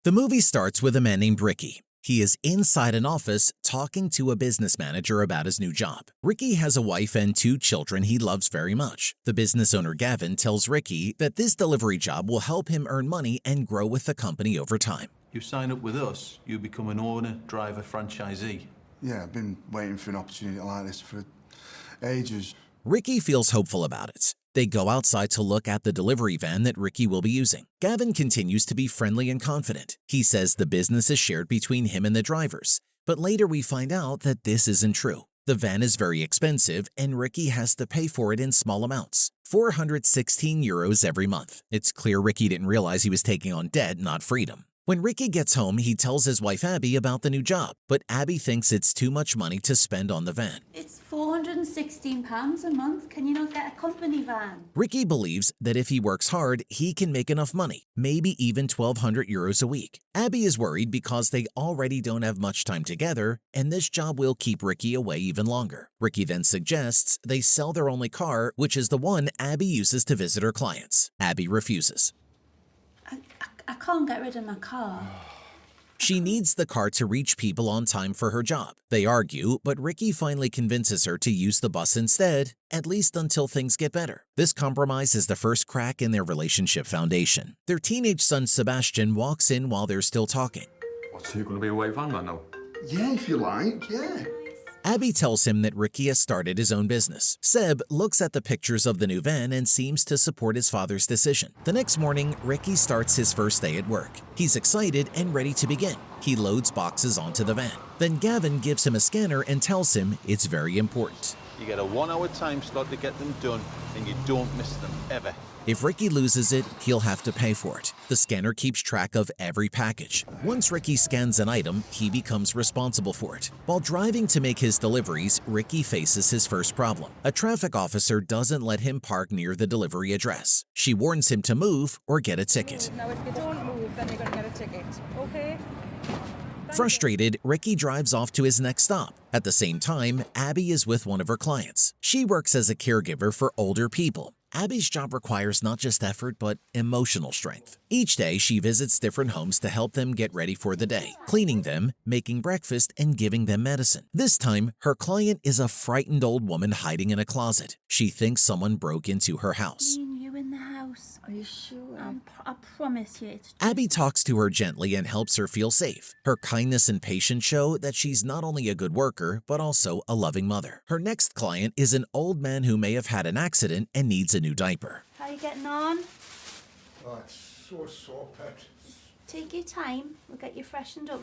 The movie starts with a man named Ricky. He is inside an office talking to a business manager about his new job. Ricky has a wife and 2 children he loves very much. The business owner Gavin tells Ricky that this delivery job will help him earn money and grow with the company over time. You sign up with us, you become an owner, driver, franchisee. Yeah, I've been waiting for an opportunity like this for ages. Ricky feels hopeful about it. They go outside to look at the delivery van that Ricky will be using. Gavin continues to be friendly and confident. He says the business is shared between him and the drivers, but later we find out that this isn't true. The van is very expensive and Ricky has to pay for it in small amounts, 416 euros every month. It's clear Ricky didn't realize he was taking on debt, not freedom. When Ricky gets home, he tells his wife Abbie about the new job, but Abbie thinks it's too much money to spend on the van. It's £416 a month. Can you not get a company van? Ricky believes that if he works hard, he can make enough money, maybe even 1,200 euros a week. Abbie is worried because they already don't have much time together, and this job will keep Ricky away even longer. Ricky then suggests they sell their only car, which is the one Abbie uses to visit her clients. Abbie refuses. I can't get rid of my car. She needs the car to reach people on time for her job. They argue, but Ricky finally convinces her to use the bus instead, at least until things get better. This compromise is the first crack in their relationship foundation. Their teenage son Sebastian walks in while they're still talking. What, so you're going to be a white van man now? Yeah, if you like, yeah. Abbie tells him that Ricky has started his own business. Seb looks at the pictures of the new van and seems to support his father's decision. The next morning, Ricky starts his first day at work. He's excited and ready to begin. He loads boxes onto the van. Then Gavin gives him a scanner and tells him it's very important. You get a 1-hour time slot to get them done, and you don't miss them, ever. If Ricky loses it, he'll have to pay for it. The scanner keeps track of every package. Once Ricky scans an item, he becomes responsible for it. While driving to make his deliveries, Ricky faces his first problem. A traffic officer doesn't let him park near the delivery address. She warns him to move or get a ticket. Now, if you don't move, then you're going to get a ticket, okay? Frustrated, Ricky drives off to his next stop. At the same time, Abbie is with one of her clients. She works as a caregiver for older people. Abbie's job requires not just effort, but emotional strength. Each day, she visits different homes to help them get ready for the day, cleaning them, making breakfast, and giving them medicine. This time, her client is a frightened old woman hiding in a closet. She thinks someone broke into her house. You in the house? Are you sure? I promise you it's... Abbie talks to her gently and helps her feel safe. Her kindness and patience show that she's not only a good worker, but also a loving mother. Her next client is an old man who may have had an accident and needs a new diaper. How are you getting on? Oh, it's so pet. Take your time. We'll get you freshened up.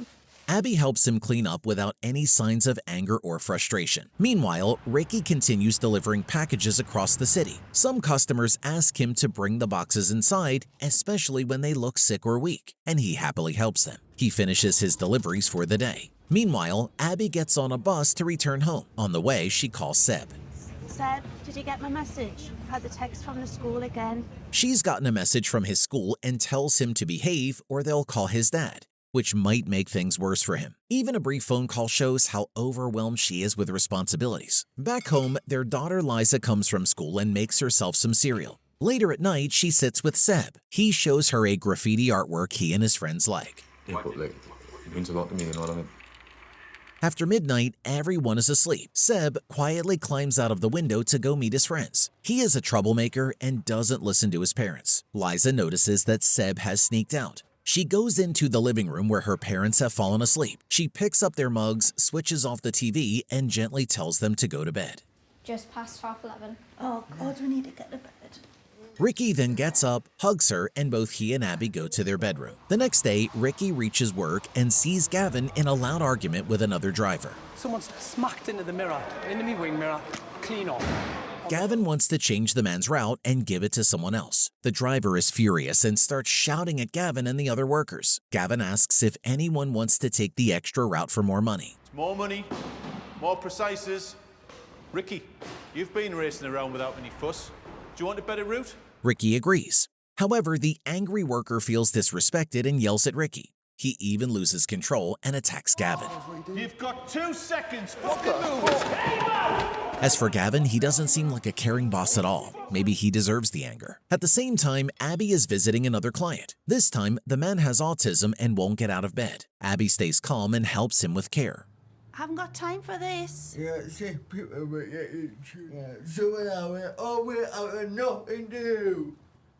Abbie helps him clean up without any signs of anger or frustration. Meanwhile, Ricky continues delivering packages across the city. Some customers ask him to bring the boxes inside, especially when they look sick or weak, and he happily helps them. He finishes his deliveries for the day. Meanwhile, Abbie gets on a bus to return home. On the way, she calls Seb. Seb, did you get my message? I've had the text from the school again. She's gotten a message from his school and tells him to behave or they'll call his dad, which might make things worse for him. Even a brief phone call shows how overwhelmed she is with responsibilities. Back home, their daughter Liza comes from school and makes herself some cereal. Later at night, she sits with Seb. He shows her a graffiti artwork he and his friends like. Yeah, but like, it means a lot to me, you know what I mean? After midnight, everyone is asleep. Seb quietly climbs out of the window to go meet his friends. He is a troublemaker and doesn't listen to his parents. Liza notices that Seb has sneaked out. She goes into the living room where her parents have fallen asleep. She picks up their mugs, switches off the TV, and gently tells them to go to bed. Just past 11:30. Oh, God, we need to get to bed. Ricky then gets up, hugs her, and both he and Abbie go to their bedroom. The next day, Ricky reaches work and sees Gavin in a loud argument with another driver. Someone's smacked into the mirror, into me wing mirror, clean off. Gavin wants to change the man's route and give it to someone else. The driver is furious and starts shouting at Gavin and the other workers. Gavin asks if anyone wants to take the extra route for more money. More money, more precises. Ricky, you've been racing around without any fuss. Do you want a better route? Ricky agrees. However, the angry worker feels disrespected and yells at Ricky. He even loses control and attacks Gavin. You've got 2 seconds. Fucking move it. As for Gavin, he doesn't seem like a caring boss at all. Maybe he deserves the anger. At the same time, Abbie is visiting another client. This time, the man has autism and won't get out of bed. Abbie stays calm and helps him with care. I haven't got time for this. Yeah, see, people so I nothing to do.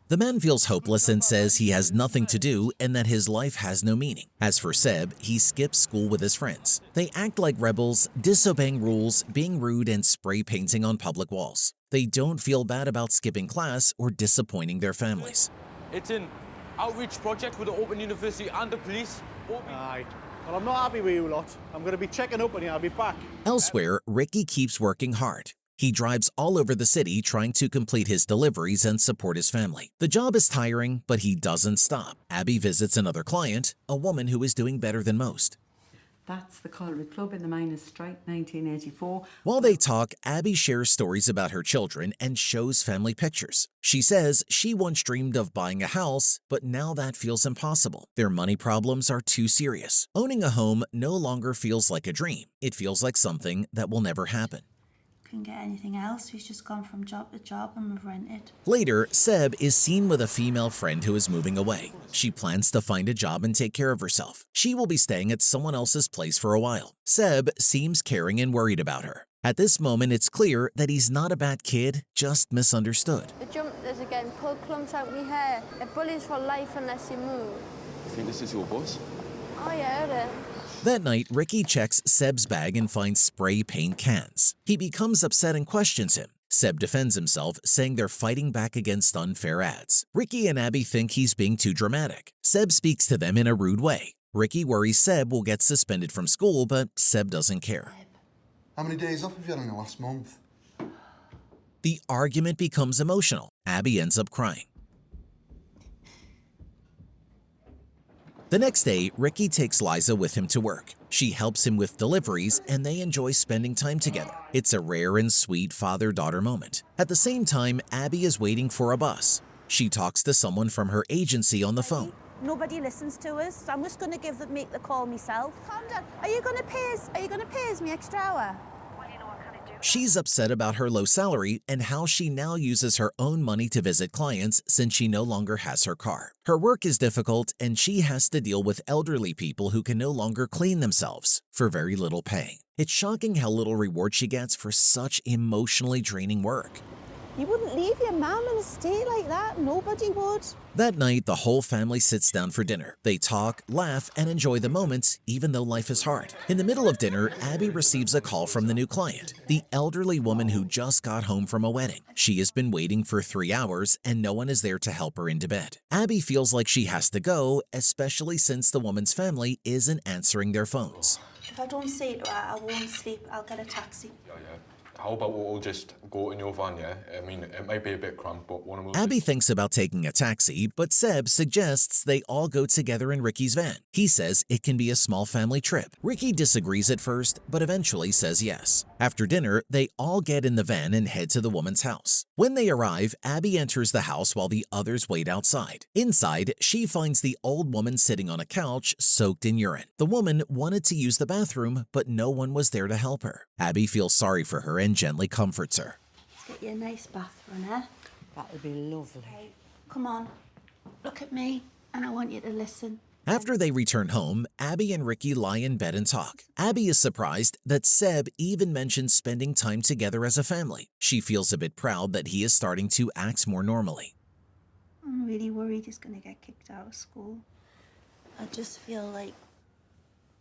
The man feels hopeless and says he has nothing to do and that his life has no meaning. As for Seb, he skips school with his friends. They act like rebels, disobeying rules, being rude, and spray painting on public walls. They don't feel bad about skipping class or disappointing their families. It's an outreach project with the Open University and the police. Aye. Well, I'm not happy with you lot. I'm going to be checking up on you. I'll be back. Elsewhere, Ricky keeps working hard. He drives all over the city trying to complete his deliveries and support his family. The job is tiring, but he doesn't stop. Abbie visits another client, a woman who is doing better than most. That's the Colby Club in the miners' strike, 1984. While they talk, Abbie shares stories about her children and shows family pictures. She says she once dreamed of buying a house, but now that feels impossible. Their money problems are too serious. Owning a home no longer feels like a dream. It feels like something that will never happen. Couldn't get anything else. We've just gone from job to job and we've rented. Later, Seb is seen with a female friend who is moving away. She plans to find a job and take care of herself. She will be staying at someone else's place for a while. Seb seems caring and worried about her. At this moment, it's clear that he's not a bad kid, just misunderstood. The jumpers are getting pulled clumps out my hair. It bullies for life unless you move. You think this is your boss? Oh yeah, it is. That night, Ricky checks Seb's bag and finds spray paint cans. He becomes upset and questions him. Seb defends himself, saying they're fighting back against unfair ads. Ricky and Abbie think he's being too dramatic. Seb speaks to them in a rude way. Ricky worries Seb will get suspended from school, but Seb doesn't care. How many days off have you had in the last month? The argument becomes emotional. Abbie ends up crying. The next day, Ricky takes Liza with him to work. She helps him with deliveries, and they enjoy spending time together. It's a rare and sweet father-daughter moment. At the same time, Abbie is waiting for a bus. She talks to someone from her agency on the phone. Nobody listens to us, so I'm just going to make the call myself. Calm down. Are you going to pay us me extra hour? She's upset about her low salary and how she now uses her own money to visit clients since she no longer has her car. Her work is difficult and she has to deal with elderly people who can no longer clean themselves for very little pay. It's shocking how little reward she gets for such emotionally draining work. You wouldn't leave your mum in a state like that. Nobody would. That night, the whole family sits down for dinner. They talk, laugh, and enjoy the moments, even though life is hard. In the middle of dinner, Abbie receives a call from the new client, the elderly woman who just got home from a wedding. She has been waiting for 3 hours, and no one is there to help her into bed. Abbie feels like she has to go, especially since the woman's family isn't answering their phones. If I don't say to her, I won't sleep. I'll get a taxi. Yeah. How about we'll all just go in your van, yeah? I mean, it might be a bit cramped, but one of us... Abbie thinks about taking a taxi, but Seb suggests they all go together in Ricky's van. He says it can be a small family trip. Ricky disagrees at first, but eventually says yes. After dinner, they all get in the van and head to the woman's house. When they arrive, Abbie enters the house while the others wait outside. Inside, she finds the old woman sitting on a couch soaked in urine. The woman wanted to use the bathroom, but no one was there to help her. Abbie feels sorry for her and gently comforts her. Let's get you a nice bath run, eh? That would be lovely. Right. Come on, look at me, and I want you to listen. After they return home, Abbie and Ricky lie in bed and talk. Abbie is surprised that Seb even mentioned spending time together as a family. She feels a bit proud that he is starting to act more normally. I'm really worried he's going to get kicked out of school. I just feel like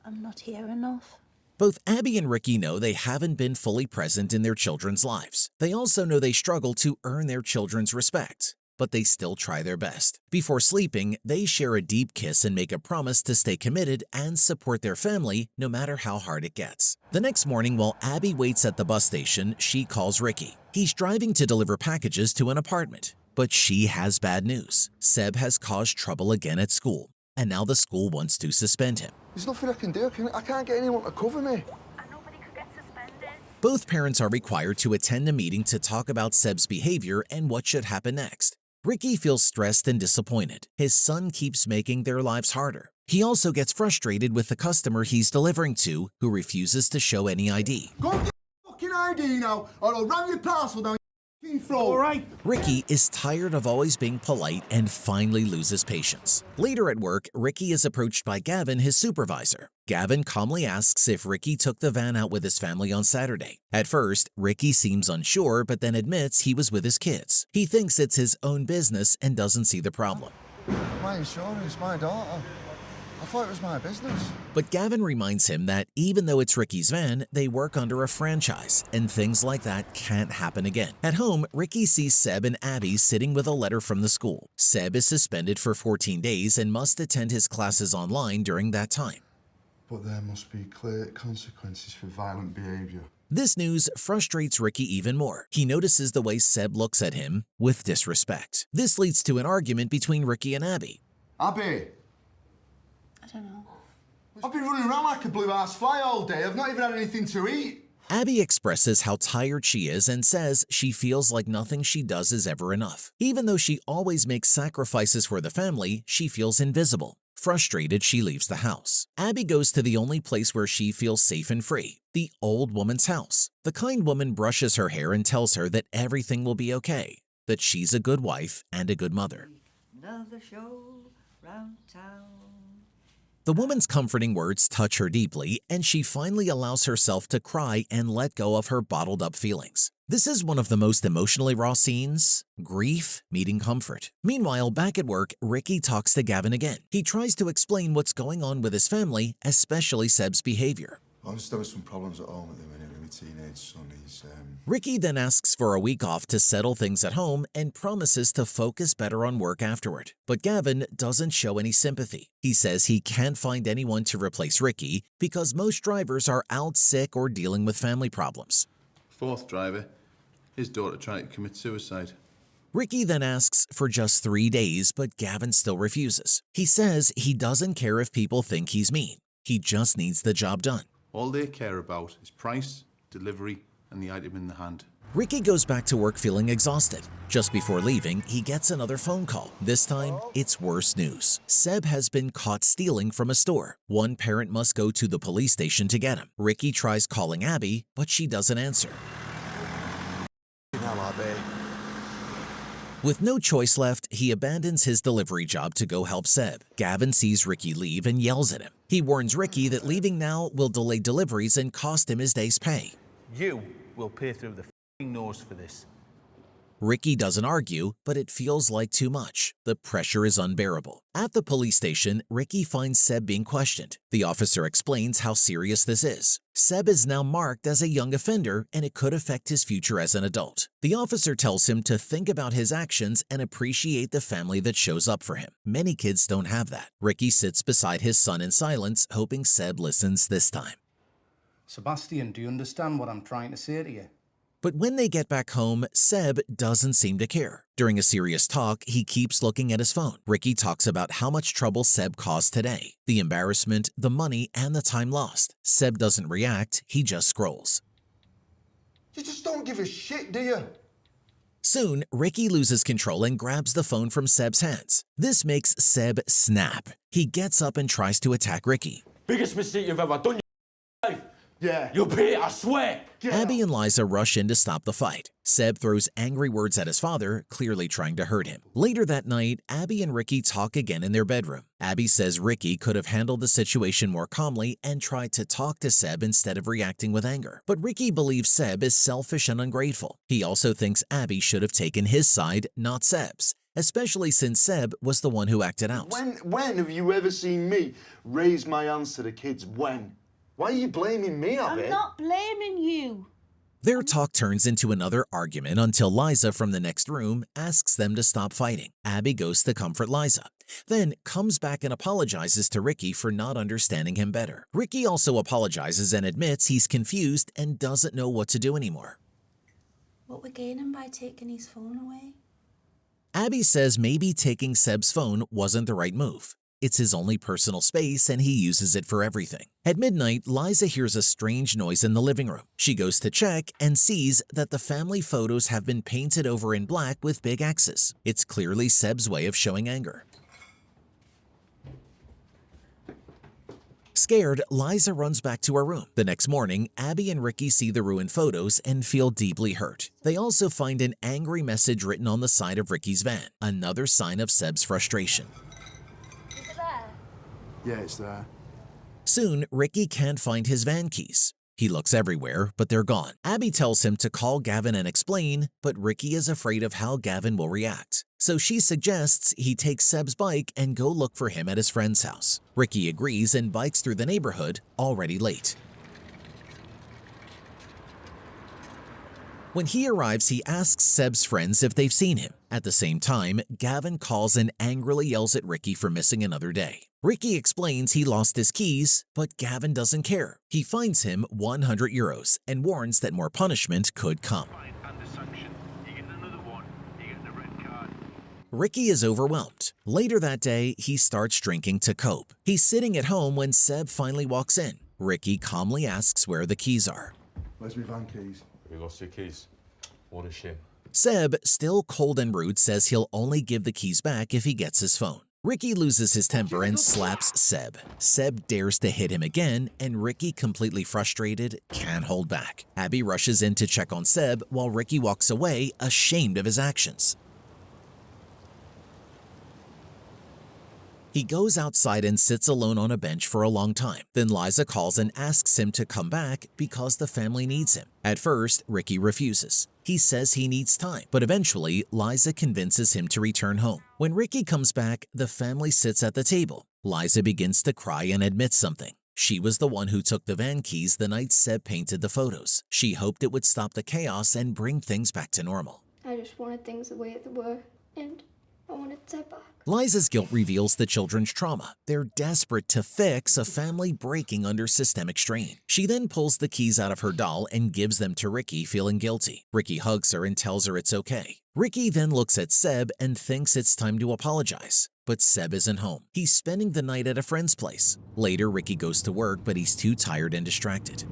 I'm not here enough. Both Abbie and Ricky know they haven't been fully present in their children's lives. They also know they struggle to earn their children's respect, but they still try their best. Before sleeping, they share a deep kiss and make a promise to stay committed and support their family no matter how hard it gets. The next morning, while Abbie waits at the bus station, she calls Ricky. He's driving to deliver packages to an apartment, but she has bad news. Seb has caused trouble again at school, and now the school wants to suspend him. There's nothing I can do. I can't get anyone to cover me. And nobody could get suspended. Both parents are required to attend a meeting to talk about Seb's behavior and what should happen next. Ricky feels stressed and disappointed. His son keeps making their lives harder. He also gets frustrated with the customer he's delivering to, who refuses to show any ID. Go and get your fucking ID now, or I'll ram your parcel down your fucking throat. All right. Ricky is tired of always being polite and finally loses patience. Later at work, Ricky is approached by Gavin, his supervisor. Gavin calmly asks if Ricky took the van out with his family on Saturday. At first, Ricky seems unsure, but then admits he was with his kids. He thinks it's his own business and doesn't see the problem. My insurance, my daughter. I thought it was my business. But Gavin reminds him that even though it's Ricky's van, they work under a franchise, and things like that can't happen again. At home, Ricky sees Seb and Abbie sitting with a letter from the school. Seb is suspended for 14 days and must attend his classes online during that time. But there must be clear consequences for violent behaviour. This news frustrates Ricky even more. He notices the way Seb looks at him with disrespect. This leads to an argument between Ricky and Abbie. Abbie, I don't know. I've been running around like a blue-ass fly all day. I've not even had anything to eat. Abbie expresses how tired she is and says she feels like nothing she does is ever enough. Even though she always makes sacrifices for the family, she feels invisible. Frustrated, she leaves the house. Abbie goes to the only place where she feels safe and free, the old woman's house. The kind woman brushes her hair and tells her that everything will be okay, that she's a good wife and a good mother. Another show round town. The woman's comforting words touch her deeply, and she finally allows herself to cry and let go of her bottled-up feelings. This is one of the most emotionally raw scenes, grief meeting comfort. Meanwhile, back at work, Ricky talks to Gavin again. He tries to explain what's going on with his family, especially Seb's behavior. I'm just having some problems at home at the minute with my teenage son. Ricky then asks for a week off to settle things at home and promises to focus better on work afterward. But Gavin doesn't show any sympathy. He says he can't find anyone to replace Ricky because most drivers are out sick or dealing with family problems. Fourth driver, his daughter tried to commit suicide. Ricky then asks for just 3 days, but Gavin still refuses. He says he doesn't care if people think he's mean. He just needs the job done. All they care about is price, delivery, and the item in the hand. Ricky goes back to work feeling exhausted. Just before leaving, he gets another phone call. This time, it's worse news. Seb has been caught stealing from a store. One parent must go to the police station to get him. Ricky tries calling Abbie, but she doesn't answer. With no choice left, he abandons his delivery job to go help Seb. Gavin sees Ricky leave and yells at him. He warns Ricky that leaving now will delay deliveries and cost him his day's pay. You will pay through the f***ing nose for this. Ricky doesn't argue, but it feels like too much. The pressure is unbearable. At the police station, Ricky finds Seb being questioned. The officer explains how serious this is. Seb is now marked as a young offender, and it could affect his future as an adult. The officer tells him to think about his actions and appreciate the family that shows up for him. Many kids don't have that. Ricky sits beside his son in silence, hoping Seb listens this time. Sebastian, do you understand what I'm trying to say to you? But when they get back home, Seb doesn't seem to care. During a serious talk, he keeps looking at his phone. Ricky talks about how much trouble Seb caused today, the embarrassment, the money, and the time lost. Seb doesn't react, he just scrolls. You just don't give a shit, do you? Soon, Ricky loses control and grabs the phone from Seb's hands. This makes Seb snap. He gets up and tries to attack Ricky. Biggest mistake you've ever done in your life. Yeah. You'll pay it, I swear. Abbie and Liza rush in to stop the fight. Seb throws angry words at his father, clearly trying to hurt him. Later that night, Abbie and Ricky talk again in their bedroom. Abbie says Ricky could have handled the situation more calmly and tried to talk to Seb instead of reacting with anger. But Ricky believes Seb is selfish and ungrateful. He also thinks Abbie should have taken his side, not Seb's, especially since Seb was the one who acted out. When have you ever seen me raise my hands to the kids? When? Why are you blaming me, Abbie? I'm not blaming you. Their talk turns into another argument until Liza from the next room asks them to stop fighting. Abbie goes to comfort Liza, then comes back and apologizes to Ricky for not understanding him better. Ricky also apologizes and admits he's confused and doesn't know what to do anymore. What we're gaining by taking his phone away? Abbie says maybe taking Seb's phone wasn't the right move. It's his only personal space and he uses it for everything. At midnight, Liza hears a strange noise in the living room. She goes to check and sees that the family photos have been painted over in black with big X's. It's clearly Seb's way of showing anger. Scared, Liza runs back to her room. The next morning, Abbie and Ricky see the ruined photos and feel deeply hurt. They also find an angry message written on the side of Ricky's van, another sign of Seb's frustration. Is it there? Yeah, it's there. Soon, Ricky can't find his van keys. He looks everywhere, but they're gone. Abbie tells him to call Gavin and explain, but Ricky is afraid of how Gavin will react. So she suggests he take Seb's bike and go look for him at his friend's house. Ricky agrees and bikes through the neighborhood, already late. When he arrives, he asks Seb's friends if they've seen him. At the same time, Gavin calls and angrily yells at Ricky for missing another day. Ricky explains he lost his keys, but Gavin doesn't care. He fines him €100 and warns that more punishment could come. Ricky is overwhelmed. Later that day, he starts drinking to cope. He's sitting at home when Seb finally walks in. Ricky calmly asks where the keys are. Where's my van keys? We lost your keys. What a shame. Seb, still cold and rude, says he'll only give the keys back if he gets his phone. Ricky loses his temper and slaps Seb. Seb dares to hit him again, and Ricky, completely frustrated, can't hold back. Abbie rushes in to check on Seb while Ricky walks away, ashamed of his actions. He goes outside and sits alone on a bench for a long time. Then Liza calls and asks him to come back because the family needs him. At first, Ricky refuses. He says he needs time, but eventually, Liza convinces him to return home. When Ricky comes back, the family sits at the table. Liza begins to cry and admits something. She was the one who took the van keys the night Seb painted the photos. She hoped it would stop the chaos and bring things back to normal. I just wanted things the way they were, and I wanted Seb back. Liza's guilt reveals the children's trauma. They're desperate to fix a family breaking under systemic strain. She then pulls the keys out of her doll and gives them to Ricky, feeling guilty. Ricky hugs her and tells her it's okay. Ricky then looks at Seb and thinks it's time to apologize. But Seb isn't home. He's spending the night at a friend's place. Later, Ricky goes to work, but he's too tired and distracted.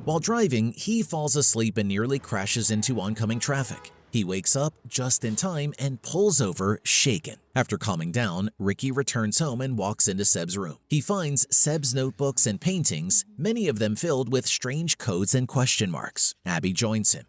While driving, he falls asleep and nearly crashes into oncoming traffic. He wakes up just in time and pulls over, shaken. After calming down, Ricky returns home and walks into Seb's room. He finds Seb's notebooks and paintings, many of them filled with strange codes and question marks. Abbie joins him.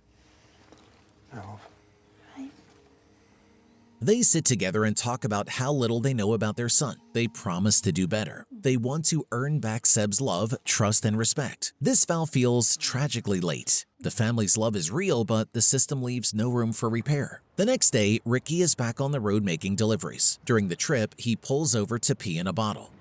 They sit together and talk about how little they know about their son. They promise to do better. They want to earn back Seb's love, trust, and respect. This vow feels tragically late. The family's love is real, but the system leaves no room for repair. The next day, Ricky is back on the road making deliveries. During the trip, he pulls over to pee in a bottle.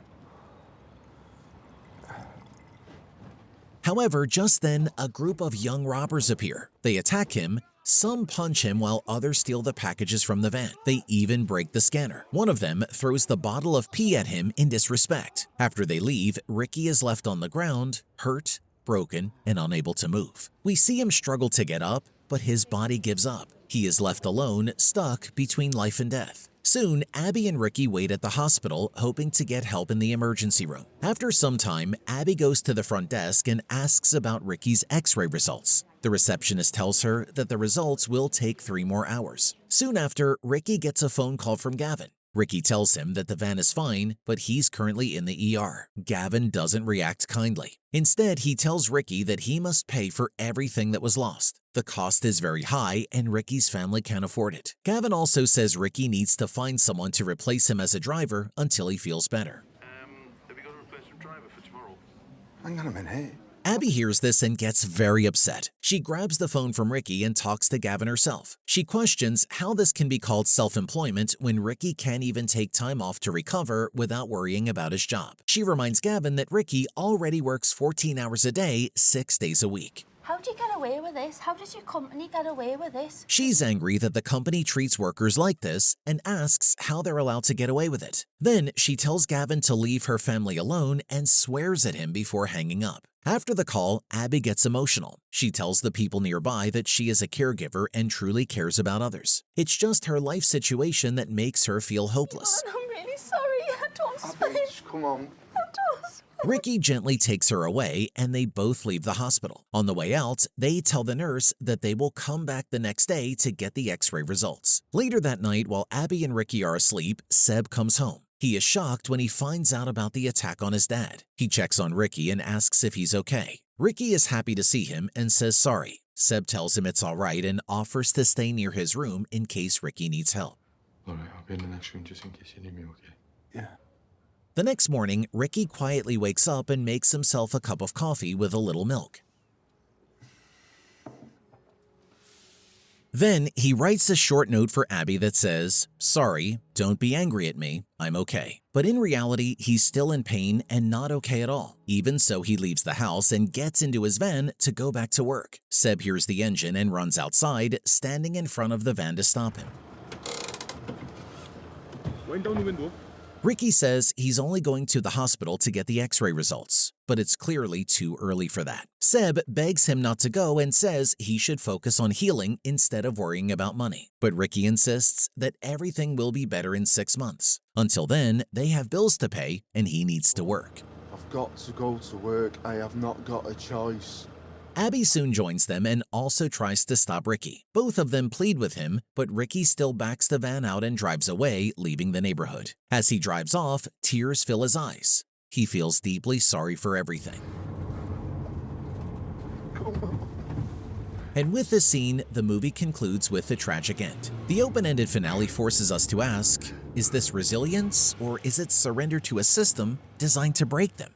However, just then, a group of young robbers appear. They attack him. Some punch him while others steal the packages from the van. They even break the scanner. One of them throws the bottle of pee at him in disrespect. After they leave, Ricky is left on the ground, hurt, broken, and unable to move. We see him struggle to get up, but his body gives up. He is left alone, stuck between life and death. Soon, Abbie and Ricky wait at the hospital, hoping to get help in the emergency room. After some time, Abbie goes to the front desk and asks about Ricky's X-ray results. The receptionist tells her that the results will take 3 more hours. Soon after, Ricky gets a phone call from Gavin. Ricky tells him that the van is fine, but he's currently in the ER. Gavin doesn't react kindly. Instead, he tells Ricky that he must pay for everything that was lost. The cost is very high, and Ricky's family can't afford it. Gavin also says Ricky needs to find someone to replace him as a driver until he feels better. Have you got a replacement driver for tomorrow? Hang on a minute. Abbie hears this and gets very upset. She grabs the phone from Ricky and talks to Gavin herself. She questions how this can be called self-employment when Ricky can't even take time off to recover without worrying about his job. She reminds Gavin that Ricky already works 14 hours a day, 6 days a week. How do you get away with this? How does your company get away with this? She's angry that the company treats workers like this and asks how they're allowed to get away with it. Then she tells Gavin to leave her family alone and swears at him before hanging up. After the call, Abbie gets emotional. She tells the people nearby that she is a caregiver and truly cares about others. It's just her life situation that makes her feel hopeless. I'm really sorry. I don't Abbie, come on. I don't. Ricky gently takes her away and they both leave the hospital. On the way out, they tell the nurse that they will come back the next day to get the x-ray results. Later that night, while Abbie and Ricky are asleep, Seb comes home. He is shocked when he finds out about the attack on his dad. He checks on Ricky and asks if he's okay. Ricky is happy to see him and says sorry. Seb tells him it's all right and offers to stay near his room in case Ricky needs help. All right, I'll be in the next room just in case you need me, okay? Yeah. The next morning, Ricky quietly wakes up and makes himself a cup of coffee with a little milk. Then he writes a short note for Abbie that says, "Sorry, don't be angry at me, I'm okay." But in reality, he's still in pain and not okay at all. Even so, he leaves the house and gets into his van to go back to work. Seb hears the engine and runs outside, standing in front of the van to stop him. Wind down the window. Ricky says he's only going to the hospital to get the x-ray results, but it's clearly too early for that. Seb begs him not to go and says he should focus on healing instead of worrying about money. But Ricky insists that everything will be better in 6 months. Until then, they have bills to pay and he needs to work. I've got to go to work. I have not got a choice. Abbie soon joins them and also tries to stop Ricky. Both of them plead with him, but Ricky still backs the van out and drives away, leaving the neighborhood. As he drives off, tears fill his eyes. He feels deeply sorry for everything. And with this scene, the movie concludes with a tragic end. The open-ended finale forces us to ask, is this resilience or is it surrender to a system designed to break them?